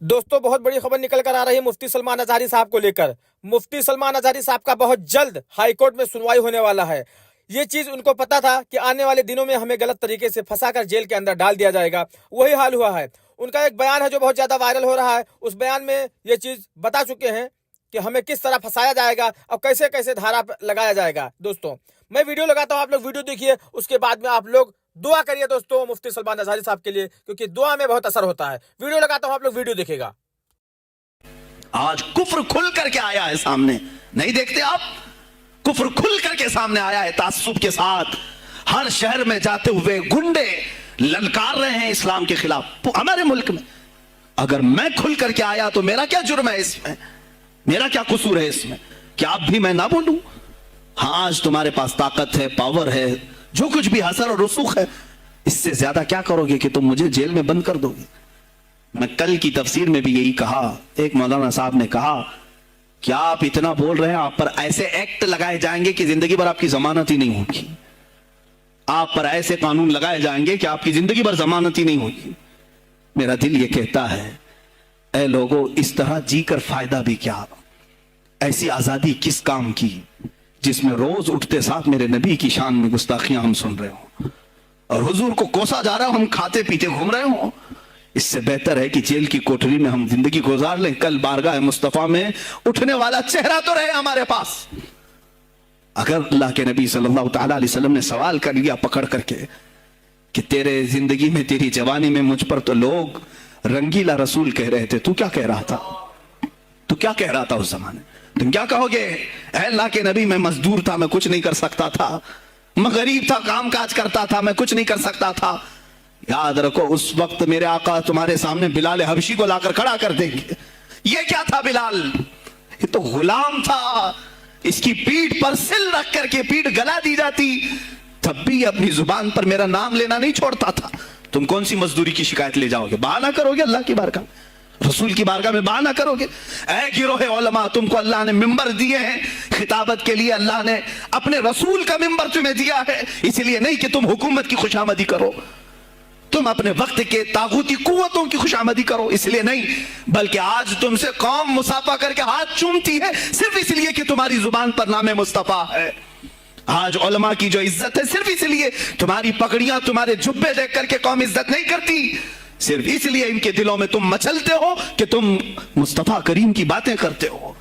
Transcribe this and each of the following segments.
दोस्तों बहुत बड़ी खबर निकल कर आ रही है मुफ्ती सलमान अजहरी साहब को लेकर। मुफ्ती सलमान अजहरी साहब का बहुत जल्द हाई कोर्ट में सुनवाई होने वाला है। ये चीज उनको पता था कि आने वाले दिनों में हमें गलत तरीके से फंसाकर जेल के अंदर डाल दिया जाएगा, वही हाल हुआ है। उनका एक बयान है जो बहुत ज्यादा वायरल हो रहा है। उस बयान में ये चीज बता चुके हैं कि हमें किस तरह फंसाया जाएगा और कैसे कैसे धारा लगाया जाएगा। दोस्तों मैं वीडियो लगाता हूँ, आप लोग वीडियो देखिए, उसके बाद में आप लोग दुआ करिए दोस्तों मुफ्ती सलमान अजहरी साहब के लिए, क्योंकि दुआ में बहुत असर होता है। वीडियो लगाता हूँ, आप लोग वीडियो देखिएगा। आज कुफ्र खुल करके आया है सामने, नहीं देखते आप? कुफ्र खुल करके सामने आया है तासुब के साथ। हर शहर में जाते हुए गुंडे ललकार रहे हैं इस्लाम के खिलाफ हमारे मुल्क में। अगर मैं खुल करके आया तो मेरा क्या जुर्म है इसमें? मेरा क्या कसूर है इसमें? क्या आप भी मैं ना बोलूं? हाँ, आज तुम्हारे पास ताकत है, पावर है, जो कुछ भी हसर और रसूख है, इससे ज्यादा क्या करोगे कि तुम मुझे जेल में बंद कर दोगे? मैं कल की तफसीर में भी यही कहा। एक मौलाना साहब ने कहा कि आप इतना बोल रहे हैं, आप पर ऐसे एक्ट लगाए जाएंगे कि जिंदगी भर आपकी जमानत ही नहीं होगी। आप पर ऐसे कानून लगाए जाएंगे कि आपकी जिंदगी भर जमानत ही नहीं होगी। मेरा दिल ये कहता है, ऐ लोगों, इस तरह जीकर फायदा भी क्या? ऐसी आजादी किस काम की जिसमें रोज उठते साथ मेरे नबी की शान में गुस्ताखियां हम सुन रहे हो और हुजूर को कोसा जा रहा हो, हम खाते पीते घूम रहे हो। इससे बेहतर है कि जेल की कोठरी में हम जिंदगी गुजार लें। कल बारगाह मुस्तफा में उठने वाला चेहरा तो रहे हमारे पास। अगर अल्लाह के नबी सल्लल्लाहु अलैहि वसल्लम ने सवाल कर लिया पकड़ करके कि तेरे जिंदगी में, तेरी जवानी में मुझ पर तो लोग रंगीला रसूल कह रहे थे, तू क्या कह रहा था? तू क्या कह रहा था उस जमाने? तुम क्या कहोगे? अल्लाह के नबी, मैं मजदूर था, मैं कुछ नहीं कर सकता था, मैं गरीब था, काम काज करता था, मैं कुछ नहीं कर सकता था। याद रखो, उस वक्त मेरे आका तुम्हारे सामने बिलाल हबशी को लाकर खड़ा कर देंगे। ये क्या था बिलाल? ये तो गुलाम था। इसकी पीठ पर सिल रख करके पीठ गला दी जाती, तब भी अपनी जुबान पर मेरा नाम लेना नहीं छोड़ता था। तुम कौन सी मजदूरी की शिकायत ले जाओगे? बहाना करोगे अल्लाह की बारगाह, रसूल की बारगाह में बहाना करोगे? ऐ गिरोहे उलमा, तुमको अल्लाह ने मिंबर दिए हैं खिताबत के लिए। अल्लाह ने अपने रसूल का मिंबर तुम्हें दिया है, इसलिए नहीं कि तुम हुकूमत की खुशामदी करो, तुम अपने वक्त के तागूती कुव्वतों की खुशामदी करो, इसलिए नहीं, बल्कि आज तुमसे कौम मुसाफा करके हाथ चूमती है सिर्फ इसलिए कि तुम्हारी जुबान पर नामे मुस्तफा है। आज उलमा की जो इज्जत है सिर्फ इसलिए, तुम्हारी पगड़ियां, तुम्हारे जुब्बे देख करके कौम इज्जत नहीं करती, सिर्फ इसलिए इनके दिलों में तुम मचलते हो कि तुम मुस्तफा करीम की बातें करते हो।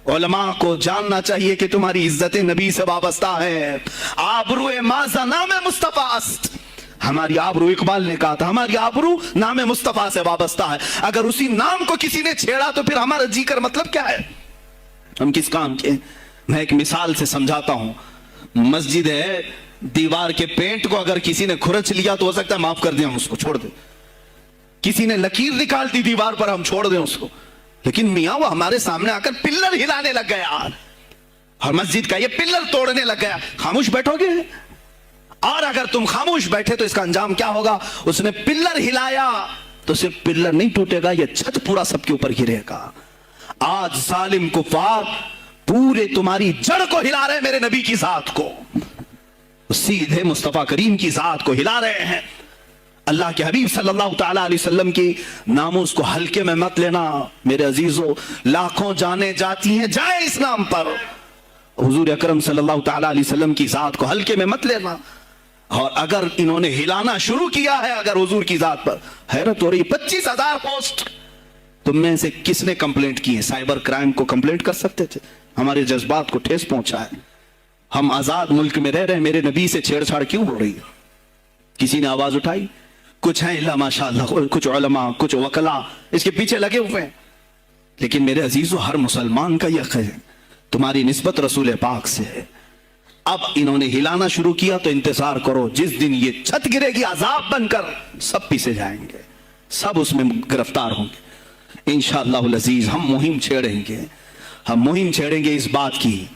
उलमा को जानना चाहिए कि तुम्हारी इज्जत नबी से वाबस्ता है। आबरूए माज़ा नामे मुस्तफा अस्त। हमारी आबरू, इकबाल ने कहा था, हमारी आबरू नामे मुस्तफा से वाबस्ता है। अगर उसी नाम को किसी ने छेड़ा तो फिर हमारा जीकर मतलब क्या है? हम किस काम के? मैं एक मिसाल से समझाता हूं। मस्जिद है, दीवार के पेंट को अगर किसी ने खुरच लिया तो हो सकता है माफ कर दें, हम उसको छोड़ दें। किसी ने लकीर निकाल दी दीवार पर, हम छोड़ दें उसको। लेकिन मियां वो हमारे सामने आकर पिल्लर हिलाने लग गया और मस्जिद का ये पिल्लर तोड़ने लग गया, खामोश बैठोगे? और अगर तुम खामोश बैठे तो इसका अंजाम क्या होगा? उसने पिल्लर हिलाया तो सिर्फ पिल्लर नहीं टूटेगा, ये छत पूरा सबके ऊपर गिरेगा। आज जालिम कुफार पूरे तुम्हारी जड़ को हिला रहे हैं, मेरे नबी की जात को, सीधे मुस्तफा करीम की जात को हिला रहे हैं। अल्लाह के हबीब सल्लल्लाहु ताला अलैहि वसल्लम की नामों को हल्के में मत लेना मेरे अजीजों। लाखों जाने जाती हैं जाए इस नाम पर, हुजूर अकरम सल्लल्लाहु ताला अलैहि वसल्लम की जात को हल्के में मत लेना। और अगर इन्होंने हिलाना शुरू किया है अगर हुजूर की जात पर, हैरत हो रही, 25,000 पोस्ट तुम में से किसने कंप्लेंट की है? साइबर क्राइम को कंप्लेंट कर सकते थे। हमारे जज्बात को ठेस पहुंचा है। हम आजाद मुल्क में रह रहे हैं, मेरे नबी से छेड़छाड़ क्यों हो रही है? किसी ने आवाज उठाई? कुछ है इल्ला माशाअल्लाह, कुछ उलमा, कुछ वकला इसके पीछे लगे हुए हैं। लेकिन मेरे अजीजों, हर मुसलमान का यह है तुम्हारी निस्बत रसूल पाक से है। अब इन्होंने हिलाना शुरू किया तो इंतजार करो, जिस दिन ये छत गिरेगी अजाब बनकर सब पीछे जाएंगे, सब उसमें गिरफ्तार होंगे इंशाअल्लाह अज़ीज। हम मुहिम छेड़ेंगे, हम मुहिम छेड़ेंगे इस बात की।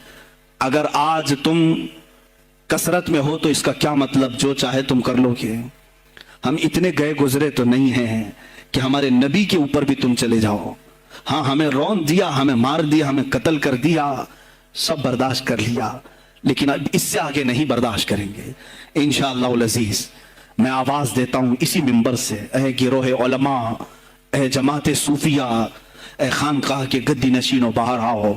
अगर आज तुम कसरत में हो तो इसका क्या मतलब जो चाहे तुम कर लोगे? हम इतने गए गुजरे तो नहीं हैं कि हमारे नबी के ऊपर भी तुम चले जाओ। हाँ, हमें रौंद दिया, हमें मार दिया, हमें कत्ल कर दिया, सब बर्दाश्त कर लिया, लेकिन अब इससे आगे नहीं बर्दाश्त करेंगे इंशाअल्लाह अज़ीज। मैं आवाज देता हूं इसी मिंबर से, ऐ गिरोहे उलमा, اے جماعت صوفیہ، اے خانقاہ کے گدی نشینوں باہر آؤ،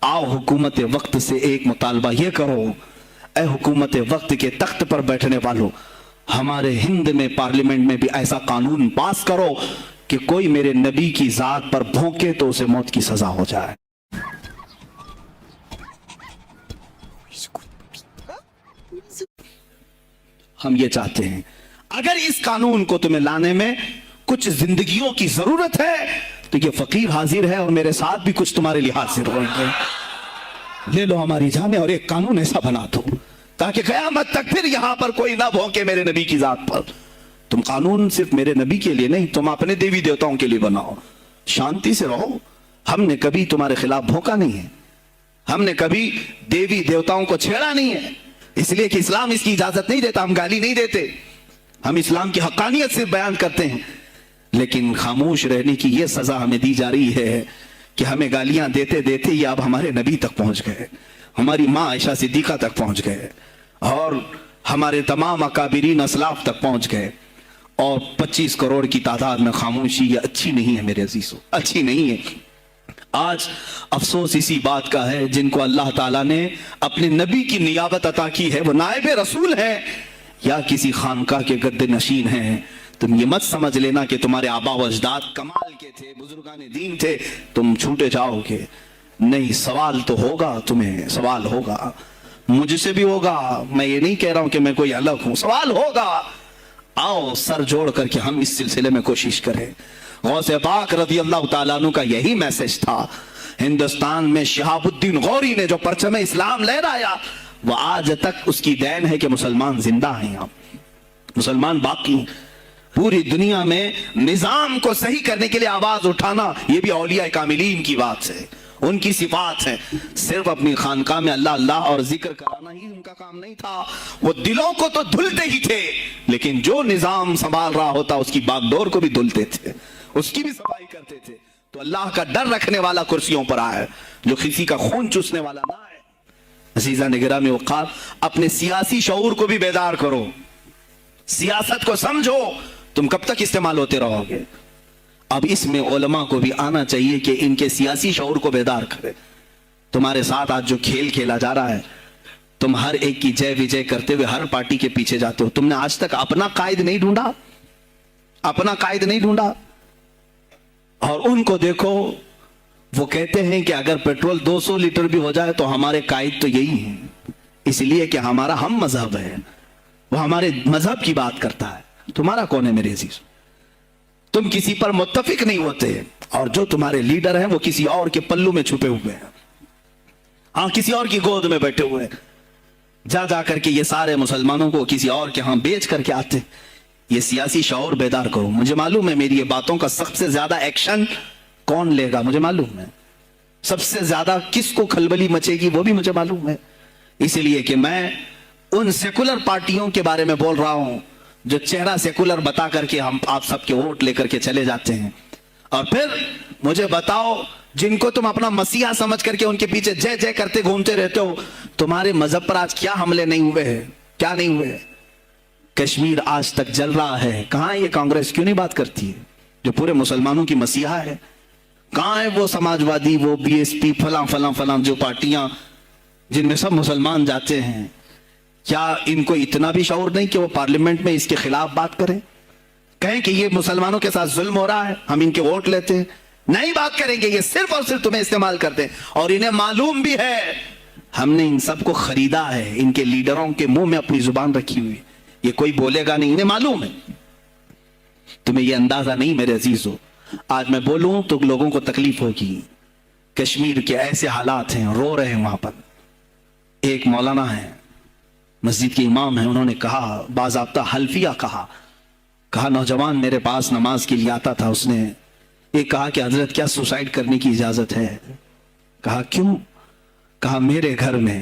آؤ حکومت وقت سے ایک مطالبہ یہ کرو، اے حکومت وقت کے تخت پر بیٹھنے والوں، ہمارے ہند میں پارلیمنٹ میں بھی ایسا قانون پاس کرو کہ کوئی میرے نبی کی ذات پر بھونکے تو اسے موت کی سزا ہو جائے۔ ہم یہ چاہتے ہیں، اگر اس قانون کو تمہیں لانے میں کچھ زندگیوں کی ضرورت ہے تو یہ فقیر حاضر ہے اور میرے ساتھ بھی کچھ تمہارے لیے حاضر ہوں گے، لے لو ہماری جانیں اور ایک قانون ایسا بنا دو تاکہ قیامت تک پھر یہاں پر کوئی نہ بھونکے میرے نبی کی ذات پر۔ تم قانون صرف میرے نبی کے لیے نہیں، تم اپنے دیوی دیوتاؤں کے لیے بناؤ، شانتی سے رہو۔ ہم نے کبھی تمہارے خلاف بھونکا نہیں ہے، ہم نے کبھی دیوی دیوتاؤں کو چھیڑا نہیں ہے، اس لیے کہ اسلام اس کی اجازت نہیں دیتا، ہم گالی نہیں دیتے، ہم اسلام کی حقانیت سے بیان کرتے ہیں، لیکن خاموش رہنے کی یہ سزا ہمیں دی جا رہی ہے کہ ہمیں گالیاں دیتے دیتے یہ اب ہمارے نبی تک پہنچ گئے، ہماری ماں عائشہ صدیقہ تک پہنچ گئے اور ہمارے تمام اکابرین اسلاف تک پہنچ گئے، اور 25 کروڑ کی تعداد میں خاموشی یہ اچھی نہیں ہے میرے عزیزو، اچھی نہیں ہے۔ آج افسوس اسی بات کا ہے جن کو اللہ تعالیٰ نے اپنے نبی کی نیابت عطا کی ہے، وہ نائب رسول ہیں یا کسی خانقاہ کے گدے نشین ہیں۔ تم یہ مت سمجھ لینا کہ تمہارے آبا و اجداد کمال کے تھے، بزرگان دین تھے، تم چھوٹے جاؤ گے، نہیں، سوال تو ہوگا، تمہیں سوال ہوگا، مجھ سے بھی ہوگا، میں یہ نہیں کہہ رہا ہوں کہ میں کوئی الگ ہوں، سوال ہوگا۔ آؤ سر جوڑ کر کے ہم اس سلسلے میں کوشش کریں۔ غوث پاک رضی اللہ تعالیٰ عنہ کا یہی میسج تھا۔ ہندوستان میں شہاب الدین غوری نے جو پرچم اسلام لہرایا، وہ آج تک اس کی دین ہے کہ مسلمان زندہ ہیں، مسلمان باقی ہیں۔ پوری دنیا میں نظام کو صحیح کرنے کے لیے آواز اٹھانا، یہ بھی اولیاء کاملین کی بات ہے، ان کی صفات ہے۔ صرف اپنی خانقاہ میں اللہ اللہ اور ذکر کرانا ہی ان کا کام نہیں تھا، وہ دلوں کو تو دھلتے ہی تھے، لیکن جو نظام سنبھال رہا ہوتا اس کی باغ ڈور کو بھی دھلتے تھے، اس کی بھی صفائی کرتے تھے۔ تو اللہ کا ڈر رکھنے والا کرسیوں پر آئے، جو کسی کا خون چوسنے والا نہ آئے۔ عزیزان گرامی اوقات، اپنے سیاسی شعور کو بھی بیدار کرو، سیاست کو سمجھو، تم کب تک استعمال ہوتے رہو گے؟ اب اس میں علماء کو بھی آنا چاہیے کہ ان کے سیاسی شعور کو بیدار کرے۔ تمہارے ساتھ آج جو کھیل کھیلا جا رہا ہے، تم ہر ایک کی جے وجے کرتے ہوئے ہر پارٹی کے پیچھے جاتے ہو، تم نے آج تک اپنا قائد نہیں ڈھونڈا، اپنا قائد نہیں ڈھونڈا۔ اور ان کو دیکھو، وہ کہتے ہیں کہ اگر پیٹرول 200 لیٹر بھی ہو جائے تو ہمارے قائد تو یہی ہیں، اس لیے کہ ہمارا ہم مذہب ہے، وہ ہمارے مذہب کی بات کرتا ہے۔ تمہارا کون ہے میرے عزیز؟ تم کسی پر متفق نہیں ہوتے، اور جو تمہارے لیڈر ہیں وہ کسی اور کے پلو میں چھپے ہوئے ہیں، ہاں کسی اور کی گود میں بیٹھے ہوئے ہیں، جا جا کر کے یہ سارے مسلمانوں کو کسی اور کے ہاں بیچ کر کے آتے۔ یہ سیاسی شعور بیدار کرو۔ مجھے معلوم ہے میری یہ باتوں کا سب سے زیادہ ایکشن کون لے گا، مجھے معلوم ہے سب سے زیادہ کس کو کھلبلی مچے گی، وہ بھی مجھے معلوم ہے، اس لیے کہ میں ان سیکولر پارٹیوں کے بارے میں بول رہا ہوں جو چہرہ سیکولر بتا کر کے ہم آپ سب کے ووٹ لے کر کے چلے جاتے ہیں، اور پھر مجھے بتاؤ جن کو تم اپنا مسیحا سمجھ کر کے ان کے پیچھے جے جے کرتے گھومتے رہتے ہو، تمہارے مذہب پر آج کیا حملے نہیں ہوئے ہیں، کیا نہیں ہوئے؟ کشمیر آج تک جل رہا ہے، کہاں یہ کانگریس کیوں نہیں بات کرتی ہے جو پورے مسلمانوں کی مسیحا ہے؟ کہاں ہے وہ سماجوادی، وہ بی ایس پی، فلاں فلاں فلاں جو پارٹیاں جن میں سب مسلمان جاتے ہیں؟ کیا ان کو اتنا بھی شعور نہیں کہ وہ پارلیمنٹ میں اس کے خلاف بات کریں، کہیں کہ یہ مسلمانوں کے ساتھ ظلم ہو رہا ہے، ہم ان کے ووٹ لیتے ہیں؟ نہیں بات کریں گے، یہ صرف اور صرف تمہیں استعمال کرتے ہیں، اور انہیں معلوم بھی ہے ہم نے ان سب کو خریدا ہے، ان کے لیڈروں کے منہ میں اپنی زبان رکھی ہوئی، یہ کوئی بولے گا نہیں، انہیں معلوم ہے۔ تمہیں یہ اندازہ نہیں میرے عزیزو، آج میں بولوں تو لوگوں کو تکلیف ہوگی۔ کشمیر کے ایسے حالات ہیں، رو رہے ہیں وہاں پر۔ ایک مولانا ہے، مسجد کے امام ہیں، انہوں نے کہا، باضابطہ حلفیہ کہا نوجوان میرے پاس نماز کے لیے آتا تھا، اس نے یہ کہا کہ حضرت کیا سوسائڈ کرنے کی اجازت ہے؟ کہا کیوں؟ کہا میرے گھر میں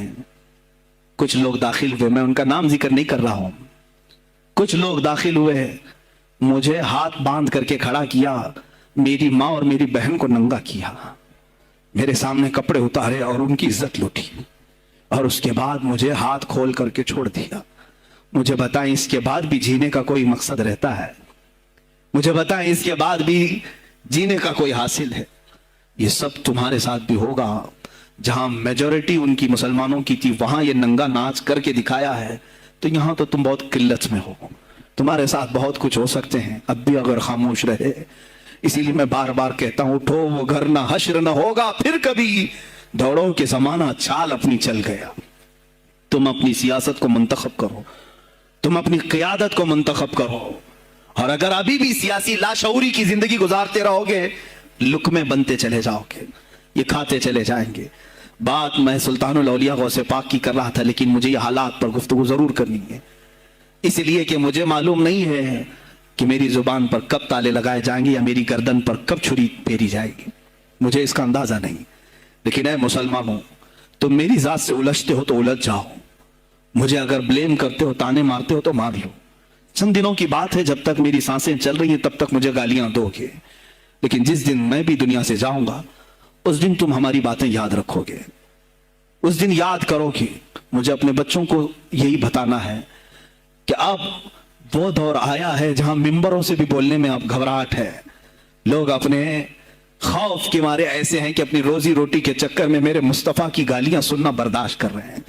کچھ لوگ داخل ہوئے، میں ان کا نام ذکر نہیں کر رہا ہوں، کچھ لوگ داخل ہوئے، مجھے ہاتھ باندھ کر کے کھڑا کیا، میری ماں اور میری بہن کو ننگا کیا، میرے سامنے کپڑے اتارے اور ان کی عزت لوٹی، اور اس کے بعد مجھے ہاتھ کھول کر کے چھوڑ دیا۔ مجھے بتائیں اس کے بعد بھی جینے کا کوئی مقصد رہتا ہے؟ مجھے بتائیں اس کے بعد بھی जीने का कोई हासिल है। ये सब तुम्हारे साथ भी होगा। जहां मेजॉरिटी उनकी मुसलमानों की थी वहां ये नंगा नाच करके दिखाया है, तो यहां तो तुम बहुत किल्लत में हो। तुम्हारे साथ बहुत कुछ हो सकते हैं, अब भी अगर खामोश रहे। इसीलिए मैं बार बार कहता हूं, उठो वो घर ना हश्र ना होगा फिर कभी, दौड़ो के जमाना चाल अपनी चल गया। तुम अपनी सियासत को मुंतखब करो, तुम अपनी क़ियादत को मुंतखब करो, और अगर अभी भी सियासी लाशऊरी की जिंदगी गुजारते रहोगे, लुकमे बनते चले जाओगे, ये खाते चले जाएंगे। बात मैं सुल्तानुल औलिया गौसे पाक की कर रहा था, लेकिन मुझे ये हालात पर गुफ्तगू जरूर करनी है, इसलिए कि मुझे मालूम नहीं है कि मेरी जुबान पर कब ताले लगाए जाएंगे या मेरी गर्दन पर कब छुरी फेरी जाएगी, मुझे इसका अंदाजा नहीं। लेकिन ऐ मुसलमानों, तुम मेरी जात से उलझते हो तो उलझ जाओ, मुझे अगर ब्लेम करते हो, ताने मारते हो तो मार लो। चंद दिनों की बात है, जब तक मेरी सांसें चल रही हैं तब तक मुझे गालियां दोगे, लेकिन जिस दिन मैं भी दुनिया से जाऊंगा उस दिन तुम हमारी बातें याद रखोगे। उस दिन याद करोगे। मुझे अपने बच्चों को यही बताना है कि अब वो दौर आया है जहां मिंबरों से भी बोलने में अब घबराहट है। लोग अपने खौफ के मारे ऐसे हैं कि अपनी रोजी रोटी के चक्कर में मेरे मुस्तफा की गालियां सुनना बर्दाश्त कर रहे हैं।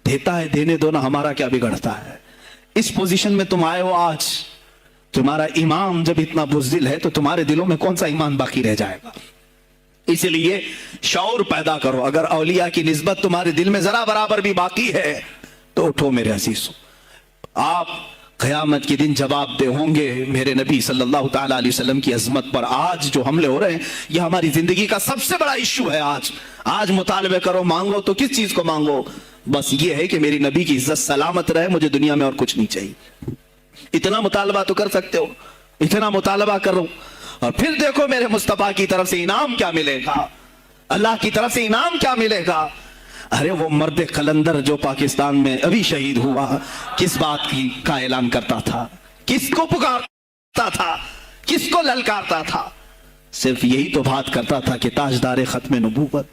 देता है, देने दो ना, हमारा क्या बिगड़ता है। इस पोजीशन में तुम आए हो आज, तुम्हारा ईमान जब इतना बुज़दिल है तो तुम्हारे दिलों में कौन सा ईमान बाकी रह जाएगा। इसलिए शऊर पैदा करो। अगर औलिया की निस्बत तुम्हारे दिल में जरा बराबर भी बाकी है तो उठो मेरे अजीजों, आप क़यामत के दिन जवाब दे होंगे मेरे नबी सल्लल्लाहु ताला अलैहि वसल्लम की अजमत पर। आज जो हमले हो रहे हैं यह हमारी जिंदगी का सबसे बड़ा इश्यू है। आज मुतालबे करो, मांगो तो किस चीज को मांगो, बस ये है कि मेरी नबी की इज्जत सलामत रहे, मुझे दुनिया में और कुछ नहीं चाहिए। इतना मुतालबा तो कर सकते हो, इतना मुतालबा करो, और फिर देखो मेरे मुस्तफा की तरफ से इनाम क्या मिलेगा, अल्लाह की तरफ से इनाम क्या मिलेगा। अरे वो मर्द कलंदर जो पाकिस्तान में अभी शहीद हुआ, किस बात का ऐलान करता था, किसको पुकारता था, किसको ललकारता था, सिर्फ यही तो बात करता था कि ताजदार खत्म नबूवत।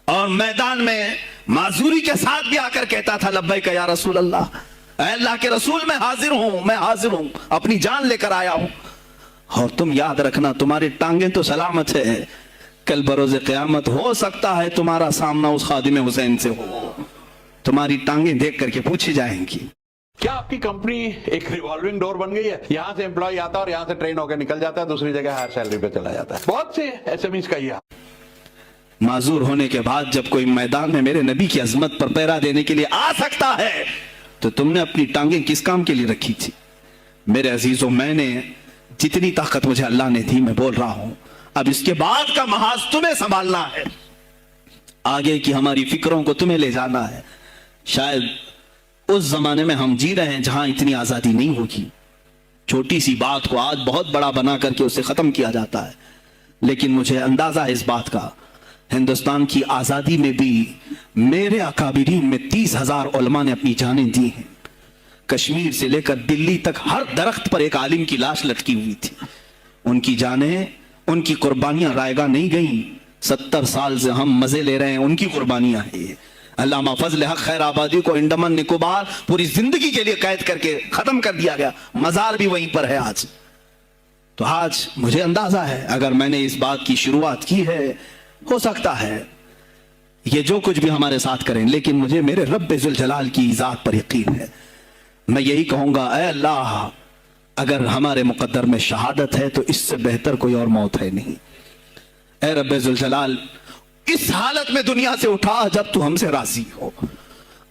और मैदान में माजूरी के साथ भी आकर कहता था लब्बैक या रसूल अल्लाह, अल्लाह के रसूल मैं हाजिर हूं, अपनी जान लेकर आया हूं। और तुम याद रखना, तुम्हारी टांगें तो सलामत है, कल बरोज़े क़यामत हो सकता है तुम्हारा सामना उस खादिम हुसैन से हो, तुम्हारी टांगें देख करके पूछी जाएंगी। क्या आपकी कंपनी एक रिवॉल्विंग डोर बन गई है? यहाँ से एम्प्लॉय आता है और यहाँ से ट्रेन होकर निकल जाता है, दूसरी जगह हायर सैलरी पे चला जाता है। बहुत से एसएमईज का ये माजूर होने के बाद जब कोई मैदान में मेरे नबी की अजमत पर पहरा देने के लिए आ सकता है, तो तुमने अपनी टांगें किस काम के लिए रखी थी? मेरे अजीजों, मैंने जितनी ताकत मुझे अल्लाह ने दी मैं बोल रहा हूं, अब इसके बाद का महाज तुम्हें संभालना है, आगे की हमारी फिक्रों को तुम्हें ले जाना है। शायद उस जमाने में हम जी रहे हैं जहां इतनी आजादी नहीं होगी, छोटी सी बात को आज बहुत बड़ा बना करके उसे खत्म किया जाता है। लेकिन मुझे अंदाजा है इस बात का, हिंदुस्तान की आजादी में भी मेरे अकाबिरीन में 30,000 उलमा ने अपनी जानें दी हैं। कश्मीर से लेकर दिल्ली तक हर दरख्त पर एक आलिम की लाश लटकी हुई थी, उनकी जानें, उनकी कुर्बानियां रायगा नहीं गई। 70 साल से हम मजे ले रहे हैं, उनकी कुर्बानियां हैं ये। अल्लामा फजल हक खैर आबादी को अंडमान निकोबार पूरी जिंदगी के लिए कैद करके खत्म कर दिया गया, मजार भी वहीं पर है आज। तो आज मुझे अंदाजा है, अगर मैंने इस बात की शुरुआत की है, हो सकता है ये जो कुछ भी हमारे साथ करें, लेकिन मुझे मेरे रब्बे जुल जलाल की जात पर यकीन है। मैं यही कहूंगा, ऐ अल्लाह, अगर हमारे मुकद्दर में शहादत है तो इससे बेहतर कोई और मौत है नहीं। ऐ रब्बे जुल जलाल, इस हालत में दुनिया से उठा जब तू हमसे राजी हो।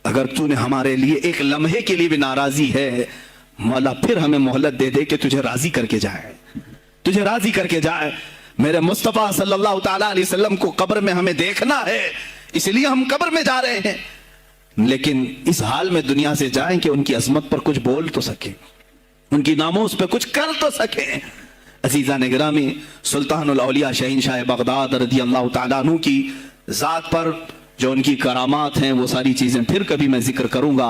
अगर तूने हमारे लिए एक लम्हे के लिए भी नाराजी है, मौला फिर हमें मोहलत दे दे कि तुझे राजी करके जाए, तुझे राजी करके जाए। मेरे मुस्तफा सल्लल्लाहु ताला अलैहि वसल्लम को कब्र में हमें देखना है, इसलिए हम कब्र में जा रहे हैं, लेकिन इस हाल में दुनिया से जाएं कि उनकी अजमत पर कुछ बोल तो सके, उनकी नामोस पे कुछ कर तो सके। अजीजा ने गिरामी, सुल्तानुल औलिया शहीनशाह बगदाद रज़ी अल्लाह तआला अन्हु की जात पर जो उनकी करामात हैं, वो सारी चीजें फिर कभी मैं जिक्र करूंगा।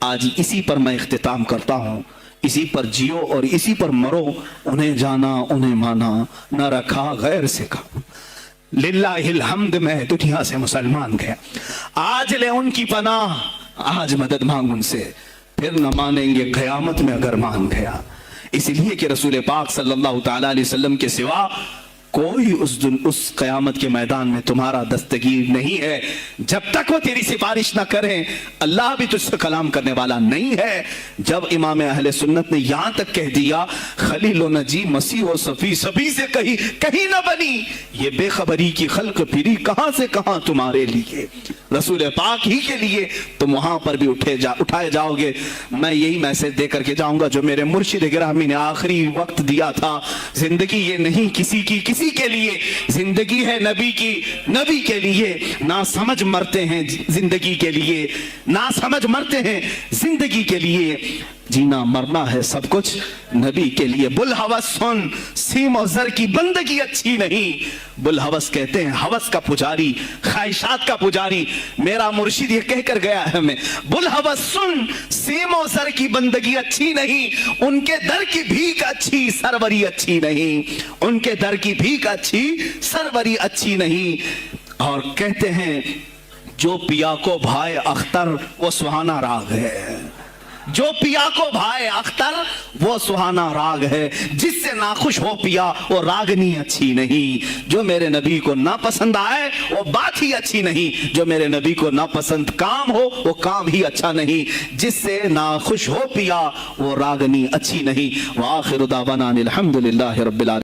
आज इसी पर मैं इख्तिताम करता हूं, इसी पर जियो और इसी पर मरो। उन्हें जाना, उन्हें माना, न रखा गैर से का। लिल्लाहिल हम्द, मैं दुनिया से मुसलमान गया, आज ले उनकी पनाह, आज मदद मांग उनसे, फिर न मानेंगे क़यामत में अगर मान गया। इसलिए कि रसूल पाक सल्लल्लाहु ताला अलैहि वसल्लम के सिवा कोई उस क़यामत के मैदान में तुम्हारा दस्तगीर नहीं है जब तक वो तेरी सिफारिश ना करें। अल्लाह भी तुझसे कलाम करने वाला नहीं है। जब इमाम अहले सुन्नत ने यहां तक कह दिया खलील व नजी मसीह व सफी सभी से कहीं ना बनी, ये बेखबरी की खल्क फिरी कहां से कहां तुम्हारे लिए, रसूल पाक ही के लिए तुम वहां पर भी उठाए जाओगे। मैं यही मैसेज दे करके जाऊंगा जो मेरे मुर्शिद गिरामी ने आखिरी वक्त दिया था। जिंदगी ये नहीं किसी की किसी के लिए, जिंदगी है नबी की नबी के लिए। ना समझ मरते हैं जिंदगी के लिए, ना समझ मरते हैं जिंदगी के लिए, जीना मरना है सब कुछ नबी के लिए। बुल हवस सुन, सीम और जर की बंदगी अच्छी नहीं। बुल हवस कहते हैं हवस का पुजारी, ख्वाहिशात का पुजारी। मेरा मुर्शिद ये कहकर गया है हमें, बुल हवस सुन, सीम और जर की बंदगी अच्छी नहीं, उनके दर की भीख अच्छी सरवरी अच्छी नहीं, उनके दर की भीख अच्छी सरवरी अच्छी नहीं। और कहते हैं जो पिया को भाई अख्तर वो सुहाना राग है, जो पिया को भाई अख्तर वो सुहाना राग है, जिससे नाखुश हो पिया वो रागनी अच्छी नहीं। जो मेरे नबी को ना पसंद आए वो बात ही अच्छी नहीं, जो मेरे नबी को ना पसंद काम हो वो काम ही अच्छा नहीं, जिससे नाखुश हो पिया वो रागनी अच्छी नहीं। व आखिर दावाना अनिल हम्दुलिल्लाहि रब्बिल आलमीन।